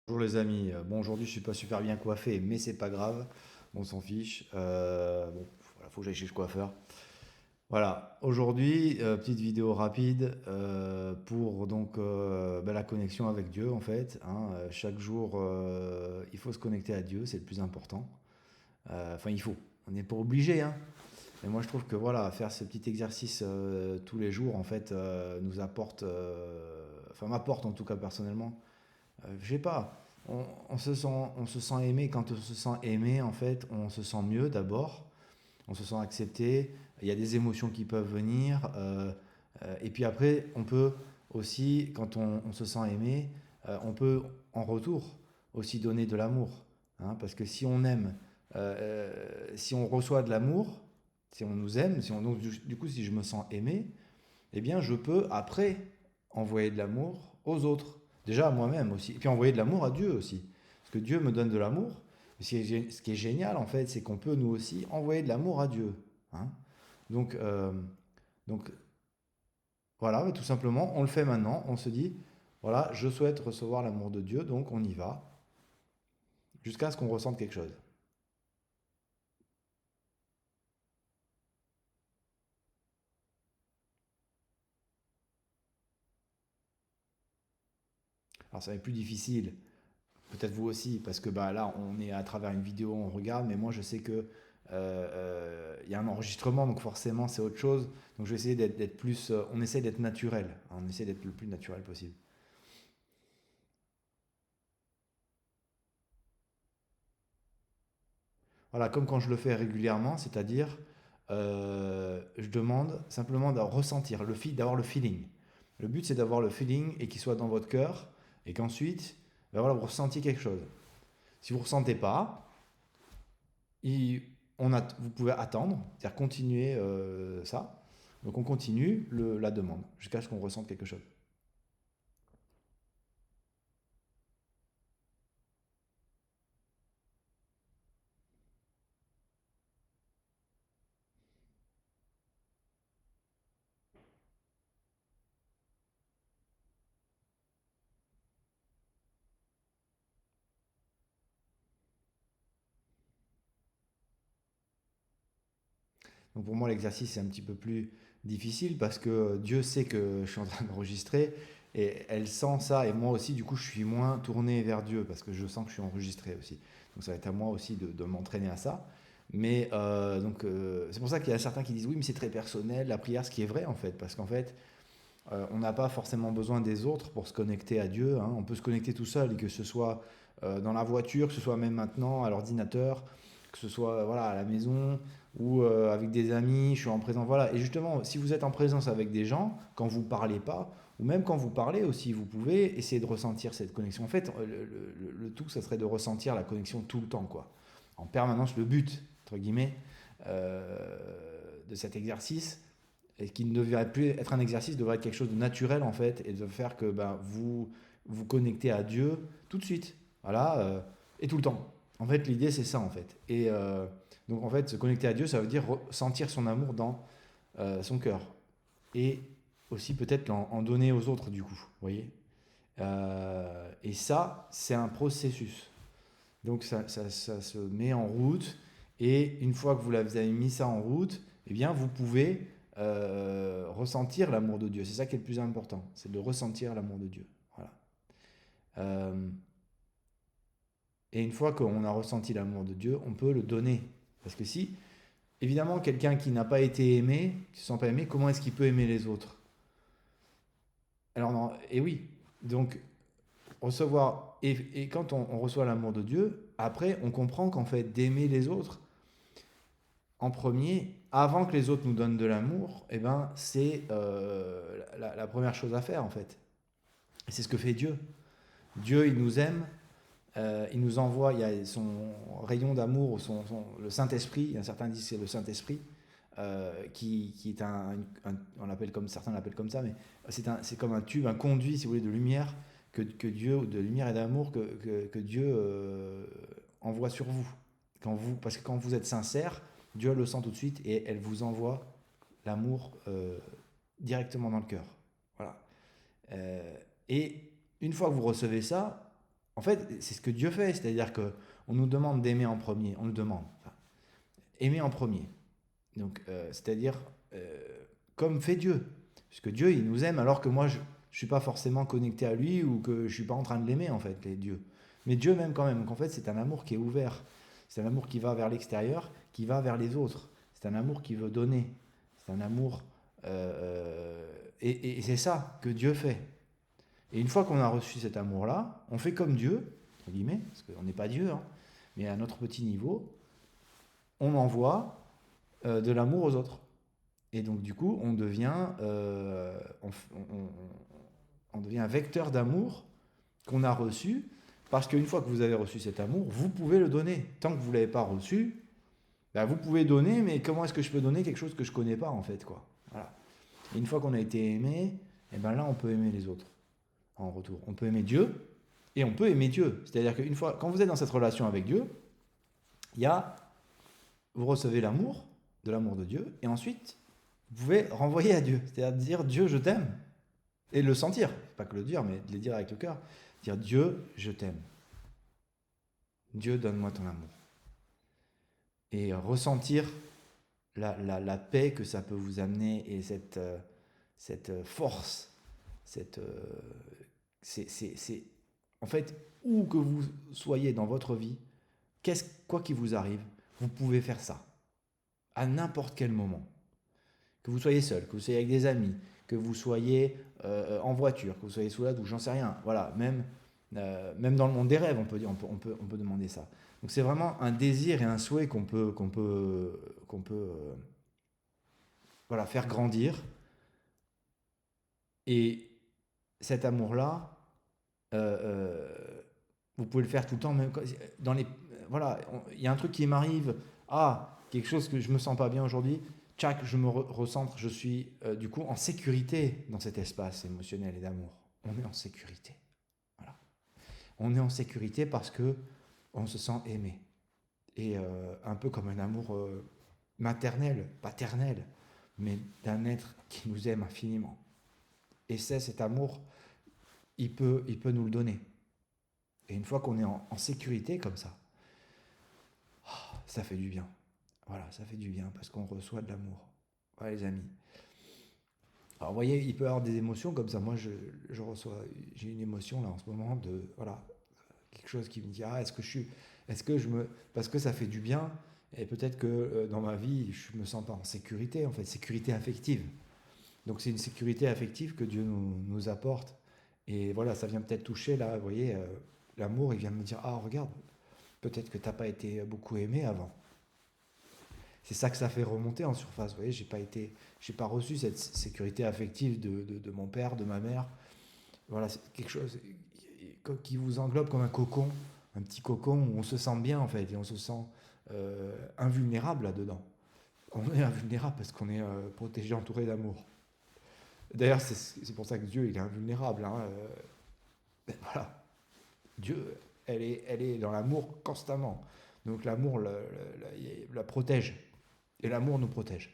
Bonjour les amis. Bon, aujourd'hui je suis pas super bien coiffé, mais c'est pas grave, on s'en fiche. Bon, voilà, faut que j'aille chez le coiffeur. Voilà, aujourd'hui, petite vidéo rapide pour donc la connexion avec Dieu en fait, hein. Chaque jour, il faut se connecter à Dieu, c'est le plus important. Enfin, il faut. On n'est pas obligé, hein. Mais moi je trouve que voilà, faire ce petit exercice tous les jours en fait nous apporte, enfin m'apporte en tout cas personnellement, je sais pas, on se sent aimé. Quand on se sent aimé, en fait, on se sent mieux d'abord, on se sent accepté, il y a des émotions qui peuvent venir, et puis après, on peut aussi, quand on se sent aimé, on peut en retour aussi donner de l'amour, hein, parce que si on aime, si on reçoit de l'amour, si on nous aime, si on, donc, du coup, si je me sens aimé, eh bien, je peux après envoyer de l'amour aux autres. Déjà à moi-même aussi. Et puis envoyer de l'amour à Dieu aussi. Parce que Dieu me donne de l'amour. Ce qui est génial, en fait, c'est qu'on peut nous aussi envoyer de l'amour à Dieu, hein. Donc, donc voilà, tout simplement, on le fait maintenant. On se dit, voilà, je souhaite recevoir l'amour de Dieu, donc on y va, jusqu'à ce qu'on ressente quelque chose. Alors ça va être plus difficile. Peut-être vous aussi, parce que bah, là, on est à travers une vidéo, on regarde, mais moi, je sais que il y a un enregistrement, donc forcément, c'est autre chose. Donc, je vais essayer d'être plus. On essaie d'être naturel, hein, on essaie d'être le plus naturel possible. Voilà, comme quand je le fais régulièrement, c'est-à-dire, je demande simplement de ressentir, d'avoir le feeling. Le but, c'est d'avoir le feeling et qu'il soit dans votre cœur, et qu'ensuite, ben voilà, vous ressentiez quelque chose. Si vous ne ressentez pas, il- vous pouvez attendre, c'est-à-dire continuer ça. Donc on continue la demande jusqu'à ce qu'on ressente quelque chose. Donc pour moi l'exercice est un petit peu plus difficile parce que Dieu sait que je suis en train d'enregistrer et elle sent ça et moi aussi du coup je suis moins tourné vers Dieu parce que je sens que je suis enregistré aussi. Donc ça va être à moi aussi de m'entraîner à ça. Mais c'est pour ça qu'il y a certains qui disent oui mais c'est très personnel la prière, ce qui est vrai en fait parce qu'en fait on n'a pas forcément besoin des autres pour se connecter à Dieu, hein. On peut se connecter tout seul, et que ce soit dans la voiture, que ce soit même maintenant à l'ordinateur, que ce soit voilà, à la maison ou avec des amis, je suis en présence. Voilà. Et justement, si vous êtes en présence avec des gens, quand vous ne parlez pas, ou même quand vous parlez aussi, vous pouvez essayer de ressentir cette connexion. En fait, le tout, ça serait de ressentir la connexion tout le temps, quoi. En permanence, le but, entre guillemets, de cet exercice, et qui ne devrait plus être un exercice, devrait être quelque chose de naturel en fait, et de faire que ben, vous vous connectez à Dieu tout de suite, voilà, et tout le temps. En fait, l'idée c'est ça en fait. Et donc en fait, se connecter à Dieu, ça veut dire sentir son amour dans son cœur, et aussi peut-être en donner aux autres du coup, vous voyez. Et ça, c'est un processus. Donc ça se met en route et une fois que vous avez mis ça en route, eh bien vous pouvez ressentir l'amour de Dieu. C'est ça qui est le plus important, c'est de ressentir l'amour de Dieu. Voilà. Euh, et une fois qu'on a ressenti l'amour de Dieu, on peut le donner. Parce que si, évidemment, quelqu'un qui n'a pas été aimé, qui ne se sent pas aimé, comment est-ce qu'il peut aimer les autres? Alors non, et oui. Donc recevoir, et quand on reçoit l'amour de Dieu, après on comprend qu'en fait d'aimer les autres, en premier, avant que les autres nous donnent de l'amour, eh ben, c'est la première chose à faire en fait. Et c'est ce que fait Dieu. Dieu, il nous aime, il nous envoie, il y a son rayon d'amour, le Saint-Esprit, certains disent que c'est le Saint-Esprit, qui est on l'appelle comme, certains l'appellent comme ça, mais c'est comme un tube, un conduit, si vous voulez, de lumière, que Dieu, de lumière et d'amour que Dieu envoie sur vous. Parce que quand vous êtes sincère, Dieu le sent tout de suite et elle vous envoie l'amour directement dans le cœur. Voilà. Et une fois que vous recevez ça, en fait, c'est ce que Dieu fait, c'est-à-dire que on nous demande d'aimer en premier, on le demande, enfin, aimer en premier. Donc, c'est-à-dire comme fait Dieu, puisque Dieu, il nous aime alors que moi, je ne suis pas forcément connecté à lui ou que je suis pas en train de l'aimer en fait, les dieux. Mais Dieu m'aime quand même. Donc en fait, c'est un amour qui est ouvert. C'est un amour qui va vers l'extérieur, qui va vers les autres. C'est un amour qui veut donner. C'est un amour et c'est ça que Dieu fait. Et une fois qu'on a reçu cet amour-là, on fait comme Dieu, entre guillemets, parce qu'on n'est pas Dieu, hein, mais à notre petit niveau, on envoie de l'amour aux autres. Et donc du coup, on devient un vecteur d'amour qu'on a reçu, parce qu'une fois que vous avez reçu cet amour, vous pouvez le donner. Tant que vous ne l'avez pas reçu, ben, vous pouvez donner, mais comment est-ce que je peux donner quelque chose que je ne connais pas en fait, quoi. Voilà. Et une fois qu'on a été aimé, et ben là on peut aimer les autres en retour. On peut aimer Dieu et on peut aimer Dieu. C'est-à-dire qu'une fois, quand vous êtes dans cette relation avec Dieu, il y a, vous recevez l'amour, de l'amour de Dieu, et ensuite vous pouvez renvoyer à Dieu. C'est-à-dire dire Dieu, je t'aime, et le sentir, pas que le dire, mais de le dire avec le cœur. Dire Dieu, je t'aime. Dieu, donne-moi ton amour. Et ressentir la paix que ça peut vous amener et cette force, cette, c'est, en fait, où que vous soyez dans votre vie, quoi qu'il vous arrive, vous pouvez faire ça à n'importe quel moment. Que vous soyez seul, que vous soyez avec des amis, que vous soyez en voiture, que vous soyez sous la douche, j'en sais rien. Voilà, même dans le monde des rêves, on peut demander ça. Donc c'est vraiment un désir et un souhait qu'on peut voilà, faire grandir. Et cet amour-là, euh, euh, vous pouvez le faire tout le temps, même dans les, voilà, il y a un truc qui m'arrive, quelque chose que je me sens pas bien aujourd'hui, tchac, je me recentre, je suis du coup en sécurité dans cet espace émotionnel et d'amour. On est en sécurité. Voilà. On est en sécurité parce que on se sent aimé. Et un peu comme un amour maternel, paternel, mais d'un être qui nous aime infiniment. Et cet amour, il peut nous le donner. Et une fois qu'on est en sécurité comme ça fait du bien. Voilà, ça fait du bien parce qu'on reçoit de l'amour. Voilà les amis. Alors vous voyez, il peut y avoir des émotions comme ça. Moi, j'ai une émotion là en ce moment de, voilà, quelque chose qui me dit, parce que ça fait du bien, et peut-être que dans ma vie, je me sens pas en sécurité, en fait, sécurité affective. Donc c'est une sécurité affective que Dieu nous apporte. Et voilà, ça vient peut-être toucher là, vous voyez, l'amour, il vient me dire, regarde, peut-être que tu n'as pas été beaucoup aimé avant. C'est ça que ça fait remonter en surface. Vous voyez, j'ai pas reçu cette sécurité affective de mon père, de ma mère. Voilà, c'est quelque chose qui vous englobe comme un petit cocon où on se sent bien en fait et on se sent invulnérable là-dedans. On est invulnérable parce qu'on est protégé, entouré d'amour. D'ailleurs, c'est pour ça que Dieu il est invulnérable. Hein. Voilà, Dieu, elle est dans l'amour constamment. Donc l'amour la protège. Et l'amour nous protège.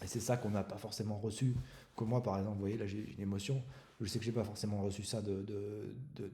Et c'est ça qu'on n'a pas forcément reçu. Comme moi, par exemple, vous voyez, là j'ai une émotion. Je sais que j'ai pas forcément reçu ça de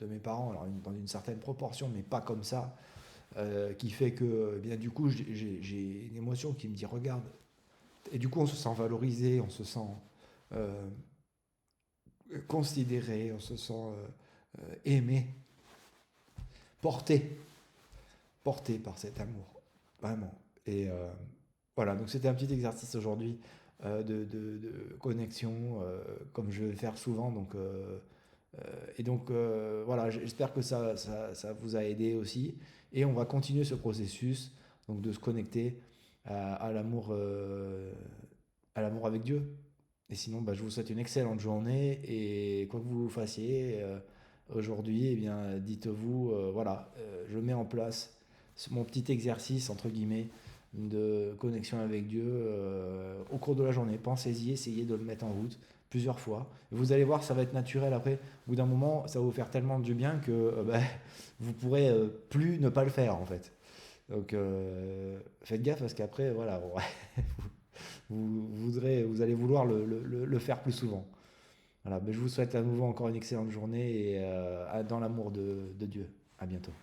mes parents, alors dans une certaine proportion, mais pas comme ça, qui fait que, bien du coup, j'ai une émotion qui me dit regarde. Et du coup, on se sent valorisé, on se sent euh, considéré, on se sent aimé, porté, porté par cet amour, vraiment. Et voilà, donc c'était un petit exercice aujourd'hui de connexion, comme je vais le faire souvent. Donc, et donc voilà, j'espère que ça vous a aidé aussi. Et on va continuer ce processus donc de se connecter à l'amour avec Dieu. Et sinon, je vous souhaite une excellente journée et quoi que vous fassiez aujourd'hui, eh bien, dites-vous, voilà, je mets en place mon petit exercice, entre guillemets, de connexion avec Dieu au cours de la journée. Pensez-y, essayez de le mettre en route plusieurs fois. Vous allez voir, ça va être naturel après. Au bout d'un moment, ça va vous faire tellement du bien que vous pourrez plus ne pas le faire en fait. Donc faites gaffe parce qu'après, voilà, vous allez vouloir le faire plus souvent. Voilà, ben, je vous souhaite à nouveau encore une excellente journée et dans l'amour de Dieu. À bientôt.